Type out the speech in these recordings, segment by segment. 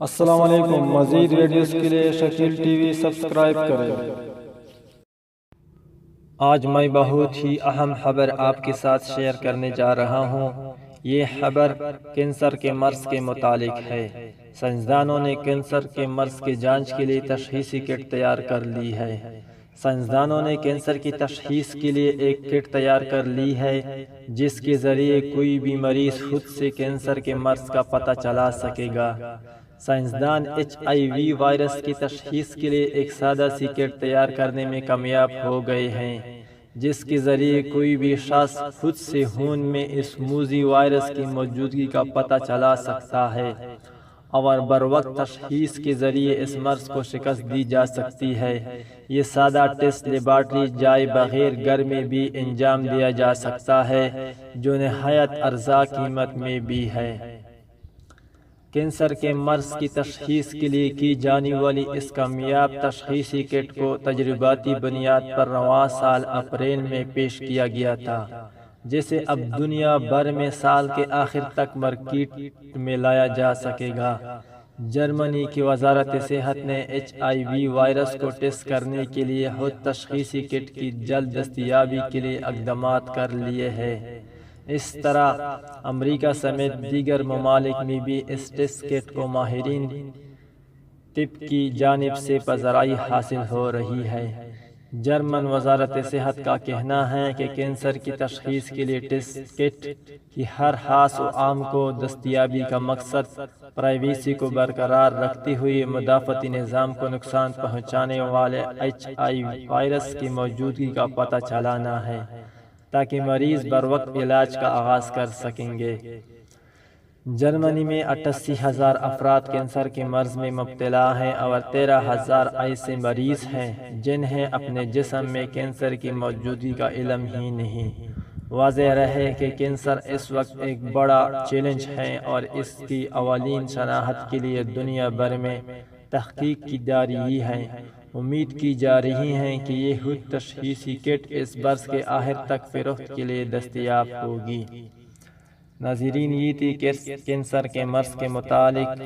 السلام علیکم۔ مزید ویڈیوز کے لیے شکیل ٹی وی سبسکرائب کریں۔ آج میں بہت ہی اہم خبر آپ کے ساتھ شیئر کرنے جا رہا ہوں۔ یہ خبر کینسر کے مرض کے متعلق ہے۔ سائنسدانوں نے کینسر کے مرض کی جانچ کے لیے تشخیصی کٹ تیار کر لی ہے۔ سائنسدانوں نے کینسر کی تشخیص کے لیے ایک کٹ تیار کر لی ہے جس کے ذریعے کوئی بھی مریض خود سے کینسر کے مرض کا پتہ چلا سکے گا۔ سائنسدان HIV وائرس کی تشخیص کے لیے ایک سادہ سی کٹ تیار کرنے میں کامیاب ہو گئے ہیں جس کے ذریعے کوئی بھی شخص خود سے خون میں اس موذی وائرس کی موجودگی کا پتہ چلا سکتا ہے اور بروقت تشخیص کے ذریعے اس مرض کو شکست دی جا سکتی ہے۔ یہ سادہ ٹیسٹ لیبارٹری جائے بغیر گھر میں بھی انجام دیا جا سکتا ہے جو نہایت ارزاں قیمت میں بھی ہے۔ کینسر کے مرض کی تشخیص کے لیے کی جانے والی اس کامیاب تشخیصی کٹ کو تجرباتی بنیاد پر رواں سال اپریل میں پیش کیا گیا تھا جسے اب دنیا بھر میں سال کے آخر تک مارکیٹ میں لایا جا سکے گا۔ جرمنی کی وزارت صحت نے HIV وائرس کو ٹیسٹ کرنے کے لیے خود تشخیصی کٹ کی جلد دستیابی کے لیے اقدامات کر لیے ہیں۔ اس طرح امریکہ سمیت دیگر ممالک میں بھی اس ٹیسٹ کٹ کو ماہرین طب کی جانب سے پذیرائی حاصل ہو رہی ہے۔ جرمن وزارت صحت کا کہنا ہے کہ کینسر کی تشخیص کے لیے ٹیسٹ کٹ کی ہر خاص و عام کو دستیابی کا مقصد پرائیویسی کو برقرار رکھتے ہوئے مدافعتی نظام کو نقصان پہنچانے والے HIV وائرس کی موجودگی کا پتہ چلانا ہے تاکہ مریض بروقت علاج کا آغاز کر سکیں گے۔ جرمنی میں 88,000 افراد کینسر کے مرض میں مبتلا ہیں اور 13,000 ایسے مریض ہیں جنہیں اپنے جسم میں کینسر کی موجودگی کا علم ہی نہیں۔ واضح رہے کہ کینسر اس وقت ایک بڑا چیلنج ہے اور اس کی اولین شناخت کے لیے دنیا بھر میں تحقیق کی جا رہی ہے۔ امید کی جا رہی ہے کہ یہ خود تشخیصی کٹ اس برس کے آخر تک فروخت کے لیے دستیاب ہوگی۔ ناظرین، یہ تھی کینسر کے مرض کے متعلق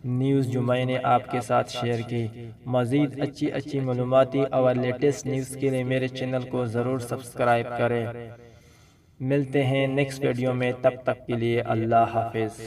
نیوز جو میں نے آپ کے ساتھ شیئر کی۔ مزید اچھی معلوماتی اور لیٹسٹ نیوز کے لیے میرے چینل کو ضرور سبسکرائب کریں۔ ملتے ہیں نیکسٹ ویڈیو میں، تب تک کے لیے اللہ حافظ۔